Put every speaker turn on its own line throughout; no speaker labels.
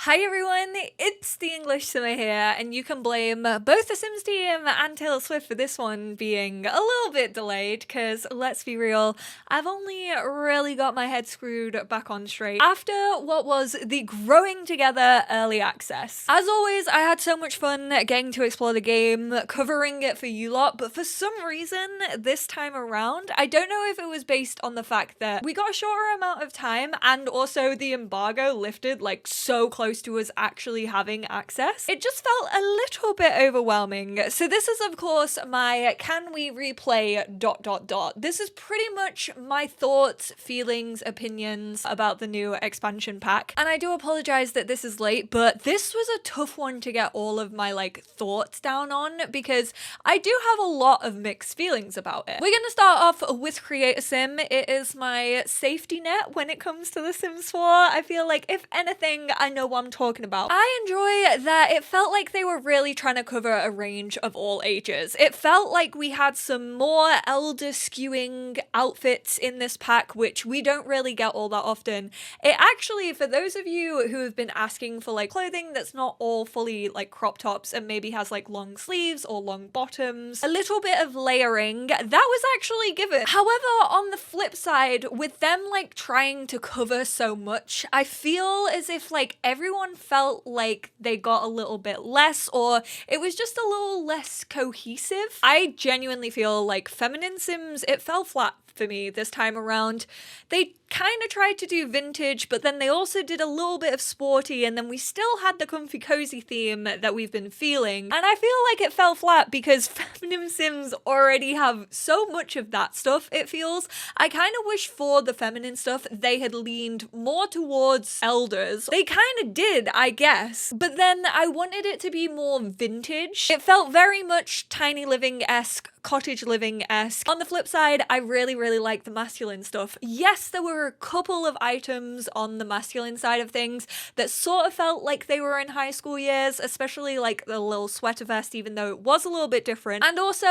Hi everyone, it's the EnglishSimmer here, and you can blame both the Sims team and Taylor Swift for this one being a little bit delayed, because let's be real, I've only really got my head screwed back on straight after what was the Growing Together early access. As always, I had so much fun getting to explore the game, covering it for you lot, but for some reason this time around, I don't know if it was based on the fact that we got a shorter amount of time and also the embargo lifted like so close to us actually having access. It just felt a little bit overwhelming. So this is of course my can we replay ... This is pretty much my thoughts, feelings, opinions about the new expansion pack. And I do apologize that this is late, but this was a tough one to get all of my thoughts down on because I do have a lot of mixed feelings about it. We're gonna start off with Create a Sim. It is my safety net when it comes to The Sims 4. I feel like if anything, I know what I'm talking about. I enjoy that it felt like they were really trying to cover a range of all ages. It felt like we had some more elder skewing outfits in this pack, which we don't really get all that often. It actually, for those of you who have been asking for clothing that's not all fully crop tops and maybe has long sleeves or long bottoms, a little bit of layering, that was actually given. However, on the flip side, with them trying to cover so much, I feel as if everyone felt like they got a little bit less, or it was just a little less cohesive. I genuinely feel like Feminine Sims, it fell flat for me this time around. They kind of tried to do vintage, but then they also did a little bit of sporty, and then we still had the comfy cozy theme that we've been feeling. And I feel like it fell flat because Feminine Sims already have so much of that stuff, it feels. I kind of wish for the feminine stuff they had leaned more towards elders. They kind of did, I guess, but then I wanted it to be more vintage. It felt very much tiny living-esque, cottage living-esque. On the flip side, I really like the masculine stuff. Yes, there were a couple of items on the masculine side of things that sort of felt like they were in high school years, especially the little sweater vest, even though it was a little bit different, and also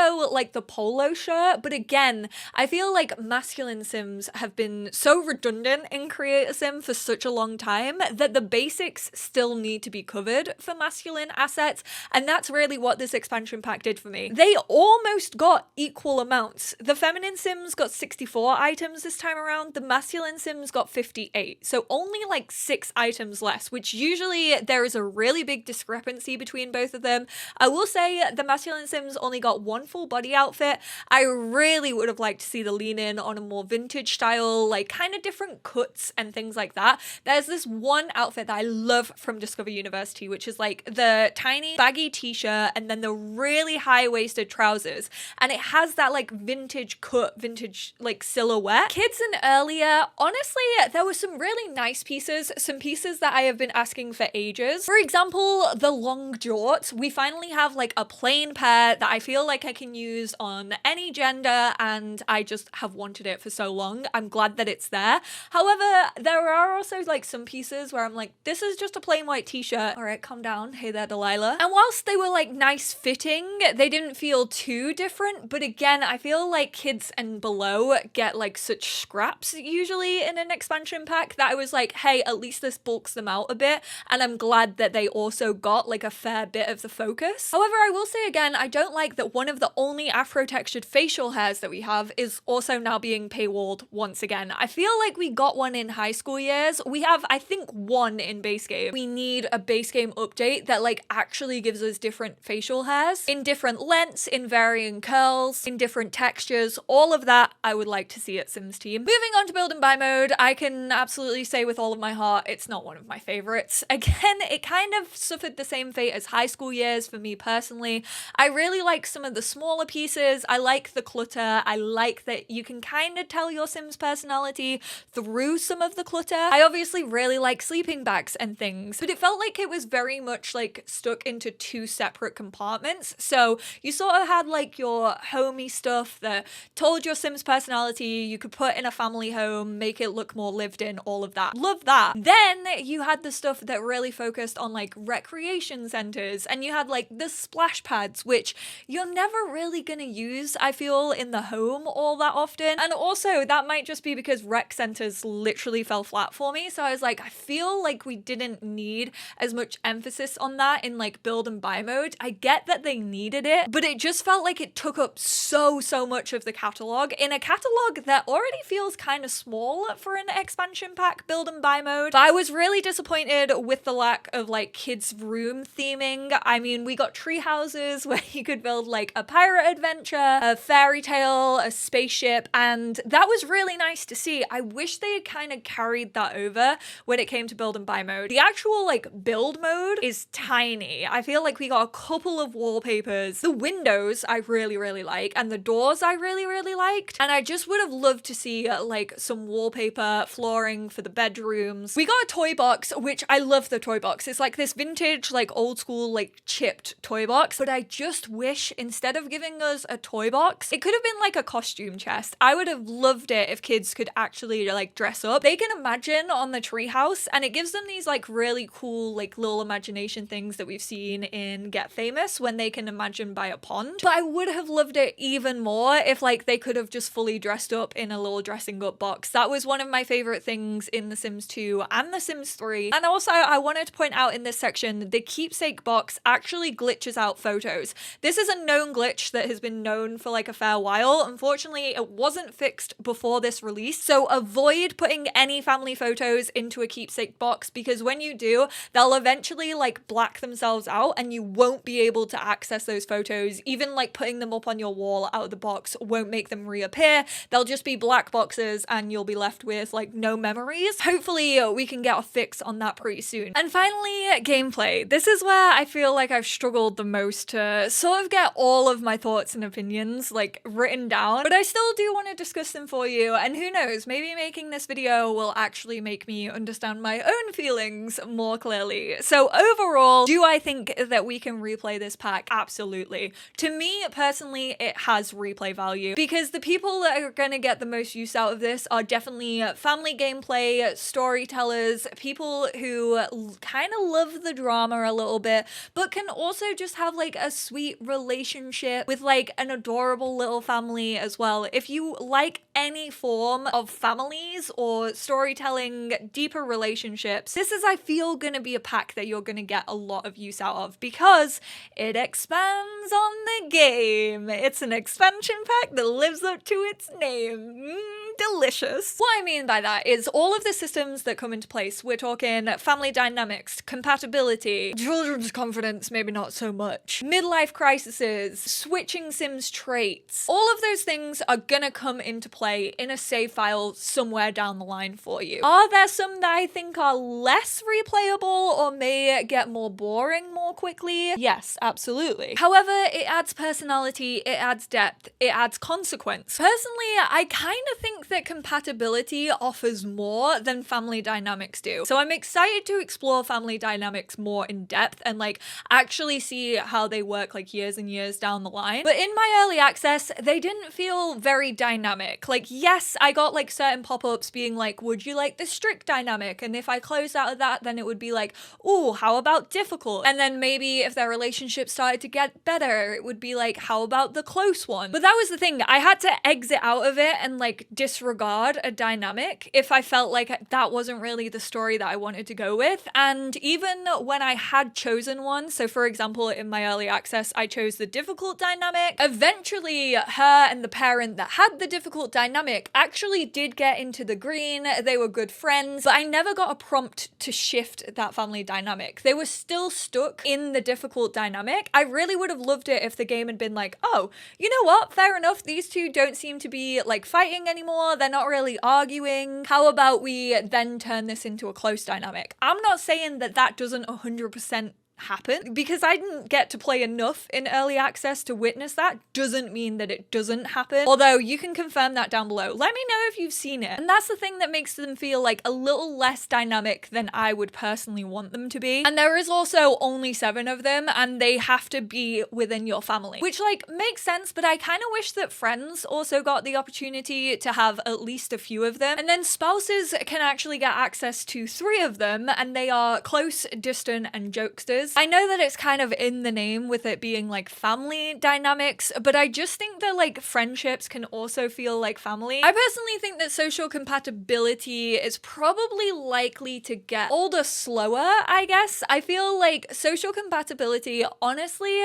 the polo shirt. But again, I feel like masculine Sims have been so redundant in Create a Sim for such a long time that the basics still need to be covered for masculine assets, and that's really what this expansion pack did for me. They almost got equal amounts. The feminine Sims got 64 items this time around, the masculine Sims got 58, so only 6 items less, which usually there is a really big discrepancy between both of them. I will say the masculine Sims only got 1 full body outfit. I really would have liked to see the lean in on a more vintage style, kind of different cuts and things like that. There's this one outfit that I love from Discover University, which is the tiny baggy t-shirt and then the really high-waisted trousers, and it has that vintage cut, vintage silhouette. Kids and earlier, honestly, there were some really nice pieces, some pieces that I have been asking for ages. For example, the long jorts. We finally have a plain pair that I feel like I can use on any gender, and I just have wanted it for so long. I'm glad that it's there. However, there are also some pieces where I'm this is just a plain white t-shirt. All right, calm down. Hey there, Delilah. And whilst they were nice fitting, they didn't feel too different. But again, I feel like kids and below get such scraps usually in an expansion pack that I was hey, at least this bulks them out a bit, and I'm glad that they also got a fair bit of the focus. However, I will say again, I don't like that one of the only afro textured facial hairs that we have is also now being paywalled once again. I feel like we got one in high school years. We have, I think, one in base game. We need a base game update that actually gives us different facial hairs in different lengths, in varying curls, in different textures. All of that I would like to see at Sims Team. Moving on to build and buy mode, I can absolutely say with all of my heart, it's not one of my favorites. Again, it kind of suffered the same fate as high school years for me personally. I really like some of the smaller pieces. I like the clutter. I like that you can kind of tell your Sims personality through some of the clutter. I obviously really like sleeping bags and things, but it felt like it was very much stuck into 2 separate compartments. So you sort of had your homey stuff that told your Sims personality personality, you could put in a family home, make it look more lived in, all of that. Love that. Then you had the stuff that really focused on like recreation centers, and you had like the splash pads, which you're never really gonna use, I feel, in the home all that often. And also that might just be because rec centers literally fell flat for me. So I was like, I feel like we didn't need as much emphasis on that in like build and buy mode. I get that they needed it, but it just felt like it took up so much of the catalog in a catalog that already feels kind of small for an expansion pack build and buy mode. But I was really disappointed with the lack of like kids room theming. I mean, we got tree houses where you could build like a pirate adventure, a fairy tale, a spaceship, and that was really nice to see. I wish they had kind of carried that over when it came to build and buy mode. The actual like build mode is tiny. I feel like we got a couple of wallpapers. The windows I really like, and the doors I really liked, and I just would have loved to see like some wallpaper, flooring for the bedrooms. We got a toy box, which I love the toy box. It's like this vintage, like old school, like chipped toy box, but I just wish instead of giving us a toy box, it could have been like a costume chest. I would have loved it if kids could actually like dress up. They can imagine on the treehouse, and it gives them these like really cool like little imagination things that we've seen in Get Famous when they can imagine by a pond. But I would have loved it even more if like they could have just fully dressed up in a little dressing up box. That was one of my favorite things in The Sims 2 and The Sims 3. And also I wanted to point out in this section, the keepsake box actually glitches out photos. This is a known glitch that has been known for like a fair while. Unfortunately, it wasn't fixed before this release, so avoid putting any family photos into a keepsake box, because when you do, they'll eventually like black themselves out and you won't be able to access those photos. Even like putting them up on your wall out of the box won't make them reappear. They'll just be black boxes and you'll be left with like no memories. Hopefully we can get a fix on that pretty soon. And finally, gameplay. This is where I feel like I've struggled the most to sort of get all of my thoughts and opinions like written down, but I still do want to discuss them for you, and who knows, maybe making this video will actually make me understand my own feelings more clearly. So overall, do I think that we can replay this pack? Absolutely. To me personally, it has replay value, because the people that are going to get the most use out of this are definitely family gameplay, storytellers, people who kind of love the drama a little bit, but can also just have like a sweet relationship with like an adorable little family as well. If you like any form of families or storytelling, deeper relationships, this is, I feel, gonna be a pack that you're gonna get a lot of use out of, because it expands on the game. It's an expansion pack that lives up to its name. Delicious. What I mean by that is all of the systems that come into place. We're talking family dynamics, compatibility, children's confidence, maybe not so much, midlife crises, switching Sims traits. All of those things are gonna come into play in a save file somewhere down the line for you. Are there some that I think are less replayable or may get more boring more quickly? Yes, absolutely. However, it adds personality, it adds depth, it adds consequence. Personally, I kind of think that compatibility offers more than family dynamics do. So I'm excited to explore family dynamics more in depth and like actually see how they work like years and years down the line. But in my early access, they didn't feel very dynamic. Like, yes, I got like certain pop-ups being like, would you like the strict dynamic? And if I closed out of that, then it would be like, ooh, how about difficult? And then maybe if their relationship started to get better, it would be like, how about the close one? But that was the thing. I had to exit out of it and like disregard a dynamic if I felt like that wasn't really the story that I wanted to go with. And even when I had chosen one, so for example, in my early access, I chose the difficult dynamic. Eventually, her and the parent that had the difficult dynamic actually did get into the green. They were good friends, but I never got a prompt to shift that family dynamic. They were still stuck in the difficult dynamic. I really would have loved it if the game had been like, oh, you know what? Fair enough. These two don't seem to be like fighting anymore. They're not really arguing. How about we then turn this into a close dynamic? I'm not saying that that doesn't 100% happen. Because I didn't get to play enough in early access to witness that doesn't mean that it doesn't happen. Although you can confirm that down below. Let me know if you've seen it. And that's the thing that makes them feel like a little less dynamic than I would personally want them to be. And there is also only 7 of them, and they have to be within your family, which like makes sense, but I kind of wish that friends also got the opportunity to have at least a few of them. And then spouses can actually get access to 3 of them, and they are close, distant, and jokesters. I know that it's kind of in the name with it being like family dynamics, but I just think that like friendships can also feel like family. I personally think that social compatibility is probably likely to get older slower, I guess. I feel like social compatibility honestly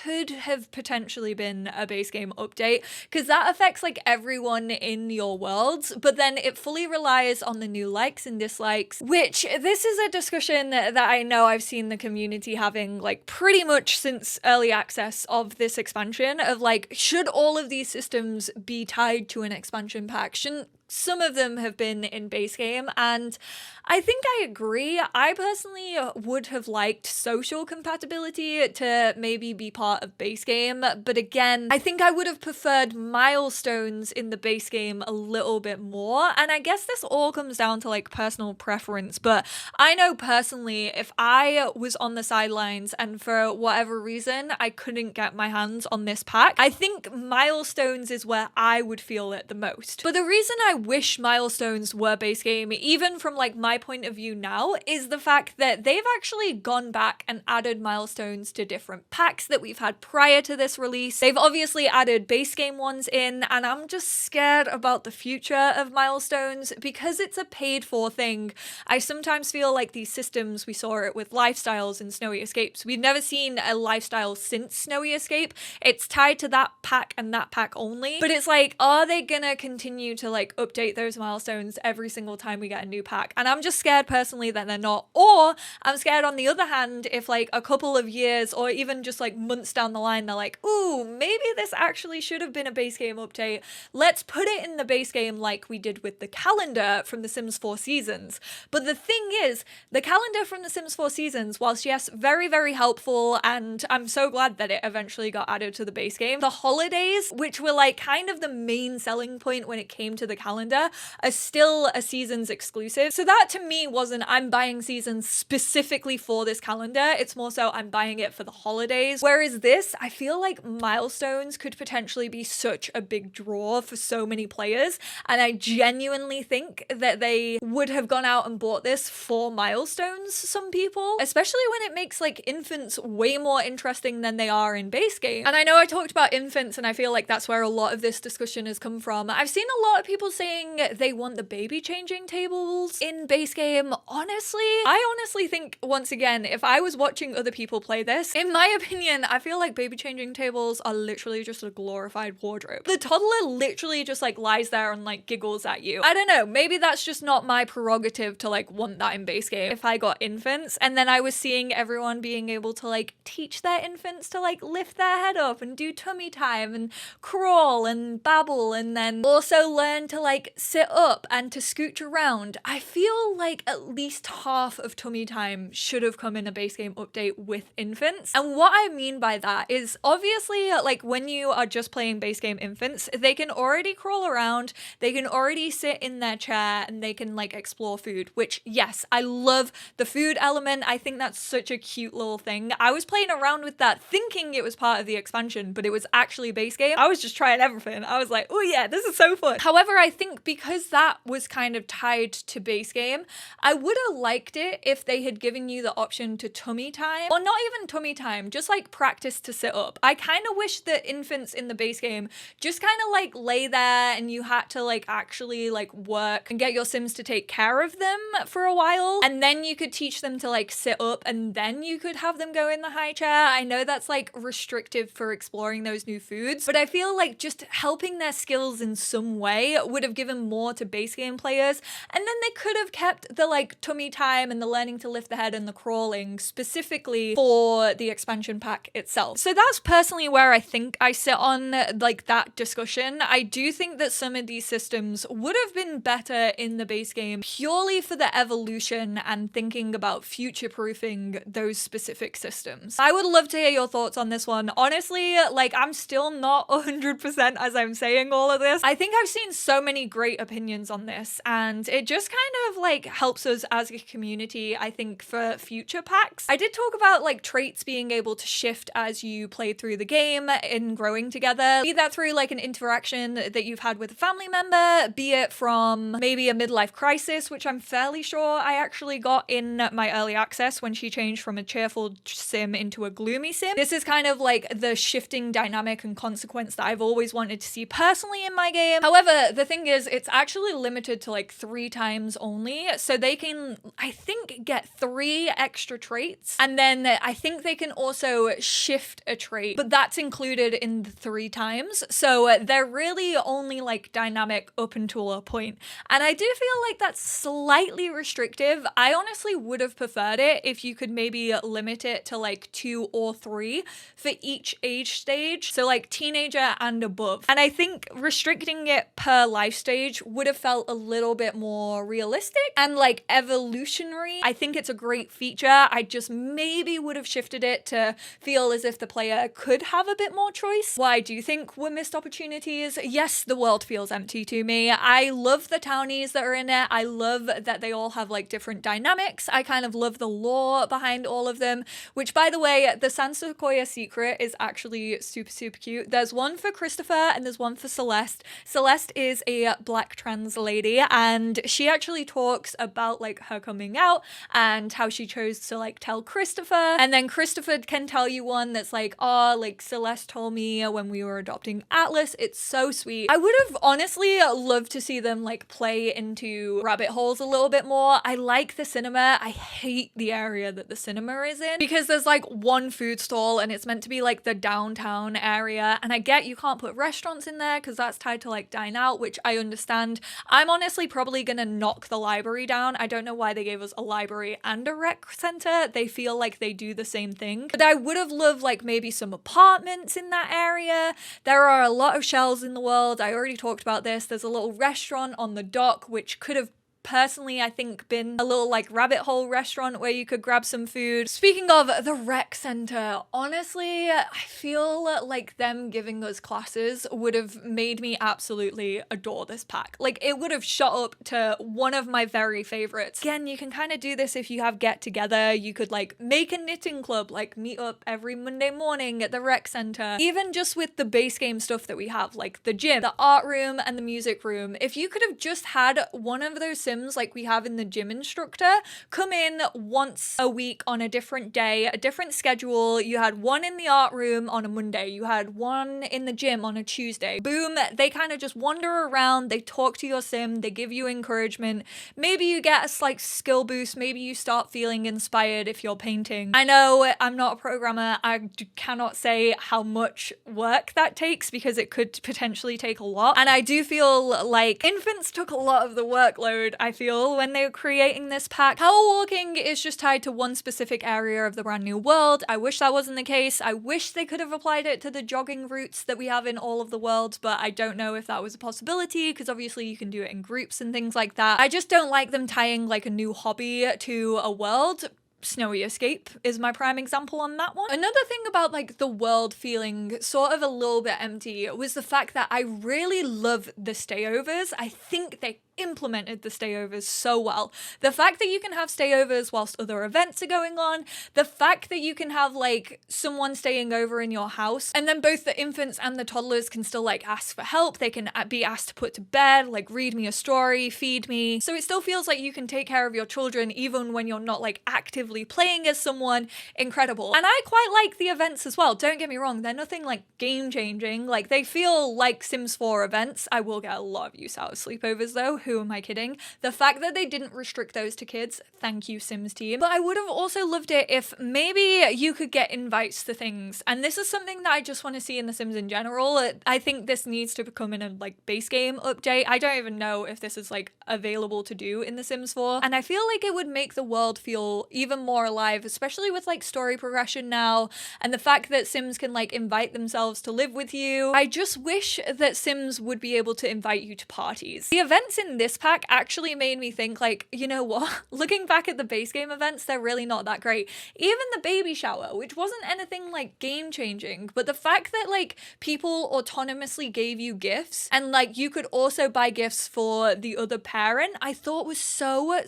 could have potentially been a base game update, because that affects like everyone in your worlds, but then it fully relies on the new likes and dislikes, which this is a discussion that I know I've seen the community having like pretty much since early access of this expansion, of like, should all of these systems be tied to an expansion pack? Shouldn't some of them have been in base game? And I think I agree. I personally would have liked social compatibility to maybe be part of base game, but again, I think I would have preferred milestones in the base game a little bit more. And I guess this all comes down to like personal preference, but I know personally, if I was on the sidelines and for whatever reason I couldn't get my hands on this pack, I think milestones is where I would feel it the most. But the reason I wish milestones were base game, even from like my point of view now, is the fact that they've actually gone back and added milestones to different packs that we've had prior to this release. They've obviously added base game ones in, and I'm just scared about the future of milestones because it's a paid for thing. I sometimes feel like these systems, we saw it with lifestyles and Snowy Escapes. We've never seen a lifestyle since Snowy Escape. It's tied to that pack and that pack only, but it's like, are they gonna continue to like update those milestones every single time we get a new pack? And I'm just scared personally that they're not. Or I'm scared on the other hand, if like a couple of years or even just like months down the line, they're like, ooh, maybe this actually should have been a base game update. Let's put it in the base game like we did with the calendar from The Sims 4 Seasons. But the thing is, the calendar from The Sims 4 Seasons, whilst yes, very, very helpful, and I'm so glad that it eventually got added to the base game, the holidays, which were like kind of the main selling point when it came to the calendar, are still a Seasons exclusive. So that to me wasn't, I'm buying Seasons specifically for this calendar. It's more so I'm buying it for the holidays. Whereas this, I feel like milestones could potentially be such a big draw for so many players. And I genuinely think that they would have gone out and bought this for milestones, some people, especially when it makes like infants way more interesting than they are in base game. And I know I talked about infants, and I feel like that's where a lot of this discussion has come from. I've seen a lot of people saying they want the baby changing tables in base game. I honestly think, once again, if I was watching other people play this, in my opinion, I feel like baby changing tables are literally just a glorified wardrobe. The toddler literally just like lies there and like giggles at you. I don't know, maybe that's just not my prerogative to like want that in base game if I got infants. And then I was seeing everyone being able to like teach their infants to like lift their head up and do tummy time and crawl and babble, and then also learn to like sit up and to scooch around. I feel like at least half of tummy time should have come in a base game update with infants. And what I mean by that is obviously like when you are just playing base game infants, they can already crawl around, they can already sit in their chair, and they can like explore food, which yes, I love the food element. I think that's such a cute little thing. I was playing around with that thinking it was part of the expansion, but it was actually base game. I was just trying everything. I was like, oh yeah, this is so fun. However, I think because that was kind of tied to base game, I would have liked it if they had given you the option to tummy time, or not even tummy time, just like practice to sit up. I kind of wish that infants in the base game just kind of like lay there and you had to like actually like work and get your Sims to take care of them for a while, and then you could teach them to like sit up, and then you could have them go in the high chair. I know that's like restrictive for exploring those new foods, but I feel like just helping their skills in some way would have have given more to base game players, and then they could have kept the like tummy time and the learning to lift the head and the crawling specifically for the expansion pack itself. So that's personally where I think I sit on like that discussion. I do think that some of these systems would have been better in the base game purely for the evolution and thinking about future-proofing those specific systems. I would love to hear your thoughts on this one. Honestly, like I'm still not 100% as I'm saying all of this. I think I've seen so many great opinions on this, and it just kind of like helps us as a community, I think, for future packs. I did talk about like traits being able to shift as you play through the game in growing together, be that through like an interaction that you've had with a family member, be it from maybe a midlife crisis, which I'm fairly sure I actually got in my early access when she changed from a cheerful sim into a gloomy sim. This is kind of like the shifting dynamic and consequence that I've always wanted to see personally in my game. However, the thing is, it's actually limited to like 3 times only, so they can, I think, get 3 extra traits, and then I think they can also shift a trait, but that's included in the 3 times, so they're really only like dynamic up until a point, and I do feel like that's slightly restrictive. I honestly would have preferred it if you could maybe limit it to like 2 or 3 for each age stage, so like teenager and above, and I think restricting it per life stage would have felt a little bit more realistic and like evolutionary. I think it's a great feature. I just maybe would have shifted it to feel as if the player could have a bit more choice. What I do think were missed opportunities, yes, the world feels empty to me. I love the townies that are in it. I love that they all have like different dynamics. I kind of love the lore behind all of them, which by the way, the San Sequoia secret is actually super cute. There's one for Christopher and there's one for Celeste. Celeste is a black trans lady, and she actually talks about like her coming out and how she chose to like tell Christopher, and then Christopher can tell you one that's like, oh, like Celeste told me when we were adopting Atlas. It's so sweet. I would have honestly loved to see them like play into rabbit holes a little bit more. I like the cinema. I hate the area that the cinema is in because there's like one food stall and it's meant to be like the downtown area, and I get you can't put restaurants in there because that's tied to like dine out, which I understand. I'm honestly probably gonna knock the library down. I don't know why they gave us a library and a rec center. They feel like they do the same thing, but I would have loved like maybe some apartments in that area. There are a lot of shells in the world. I already talked about this. There's a little restaurant on the dock which could have personally, I think, been a little like rabbit hole restaurant where you could grab some food. Speaking of the rec center, honestly, I feel like them giving us classes would have made me absolutely adore this pack. Like it would have shot up to one of my very favorites. Again, you can kind of do this if you have get together. You could like make a knitting club, like meet up every Monday morning at the rec center. Even just with the base game stuff that we have, like the gym, the art room, and the music room. If you could have just had one of those sims like we have in the gym instructor come in once a week on a different day, a different schedule. You had one in the art room on a Monday, you had one in the gym on a Tuesday. Boom, they kind of just wander around, they talk to your sim, they give you encouragement. Maybe you get a slight skill boost, maybe you start feeling inspired if you're painting. I know I'm not a programmer, I cannot say how much work that takes because it could potentially take a lot, and I do feel like infants took a lot of the workload, I feel, when they were creating this pack. Power walking is just tied to one specific area of the brand new world. I wish that wasn't the case. I wish they could have applied it to the jogging routes that we have in all of the worlds, but I don't know if that was a possibility because obviously you can do it in groups and things like that. I just don't like them tying like a new hobby to a world. Snowy Escape is my prime example on that one. Another thing about like the world feeling sort of a little bit empty was the fact that I really love the stayovers. I think they implemented the stayovers so well. The fact that you can have stayovers whilst other events are going on, the fact that you can have like someone staying over in your house, and then both the infants and the toddlers can still like ask for help, they can be asked to put to bed, like read me a story, feed me, so it still feels like you can take care of your children even when you're not like actively immersively playing as someone incredible. And I quite like the events as well. Don't get me wrong, they're nothing like game changing. Like they feel like Sims 4 events. I will get a lot of use out of sleepovers though. Who am I kidding? The fact that they didn't restrict those to kids, thank you Sims team. But I would have also loved it if maybe you could get invites to things. And this is something that I just want to see in The Sims in general. I think this needs to become in a like base game update. I don't even know if this is like available to do in The Sims 4. And I feel like it would make the world feel even more alive, especially with like story progression now and the fact that Sims can like invite themselves to live with you. I just wish that Sims would be able to invite you to parties. The events in this pack actually made me think like, you know what? Looking back at the base game events, they're really not that great. Even the baby shower, which wasn't anything like game changing, but the fact that like people autonomously gave you gifts and like you could also buy gifts for the other parent, I thought was so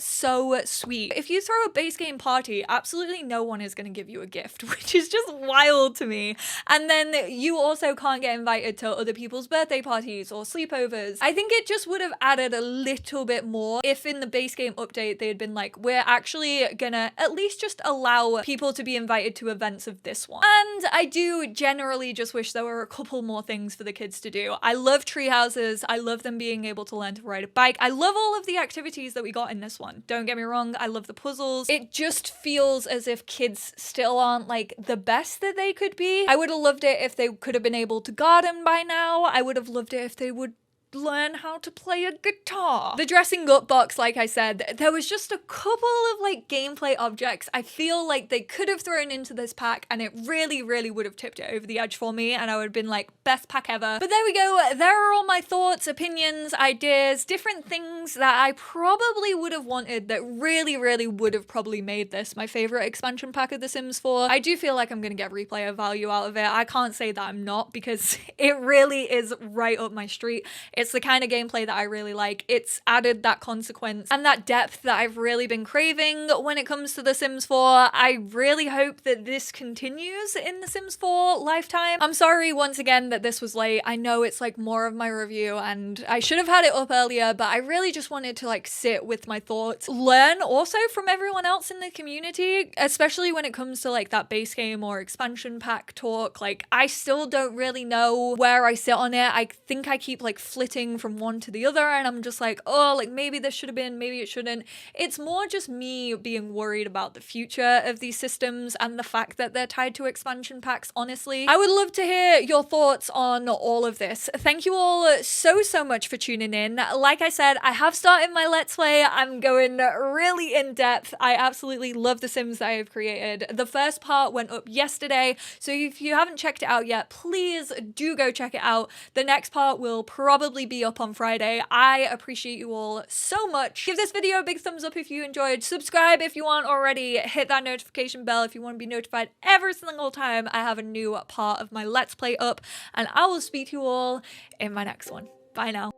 sweet. If you throw a base game party, absolutely no one is going to give you a gift, which is just wild to me. And then you also can't get invited to other people's birthday parties or sleepovers. I think it just would have added a little bit more if in the base game update they had been like, we're actually gonna at least just allow people to be invited to events of this one. And I do generally just wish there were a couple more things for the kids to do. I love tree houses. I love them being able to learn to ride a bike. I love all of the activities that we got in this one. Don't get me wrong, I love the puzzles. It just feels as if kids still aren't like the best that they could be. I would have loved it if they could have been able to garden by now. I would have loved it if they would learn how to play a guitar. The dressing up box, like I said, there was just a couple of like gameplay objects I feel like they could have thrown into this pack and it really would have tipped it over the edge for me and I would have been like, best pack ever. But there we go. There are all my thoughts, opinions, ideas, different things that I probably would have wanted that really would have probably made this my favorite expansion pack of The Sims 4. I do feel like I'm gonna get replayer value out of it. I can't say that I'm not because it really is right up my street. It's the kind of gameplay that I really like. It's added that consequence and that depth that I've really been craving when it comes to The Sims 4. I really hope that this continues in The Sims 4 lifetime. I'm sorry once again that this was late. I know it's like more of my review and I should have had it up earlier, but I really just wanted to like sit with my thoughts, learn also from everyone else in the community, especially when it comes to like that base game or expansion pack talk. Like I still don't really know where I sit on it. I think I keep like flitting from one to the other and I'm just like, oh, like maybe this should have been, maybe it shouldn't. It's more just me being worried about the future of these systems and the fact that they're tied to expansion packs, honestly. I would love to hear your thoughts on all of this. Thank you all so much for tuning in. Like I said, I have started my Let's Play. I'm going really in depth. I absolutely love the Sims that I have created. The first part went up yesterday, so if you haven't checked it out yet, please do go check it out. The next part will probably be up on Friday. I appreciate you all so much. Give this video a big thumbs up if you enjoyed. Subscribe if you aren't already. Hit that notification bell if you want to be notified every single time I have a new part of my Let's Play up. And I will speak to you all in my next one. Bye now.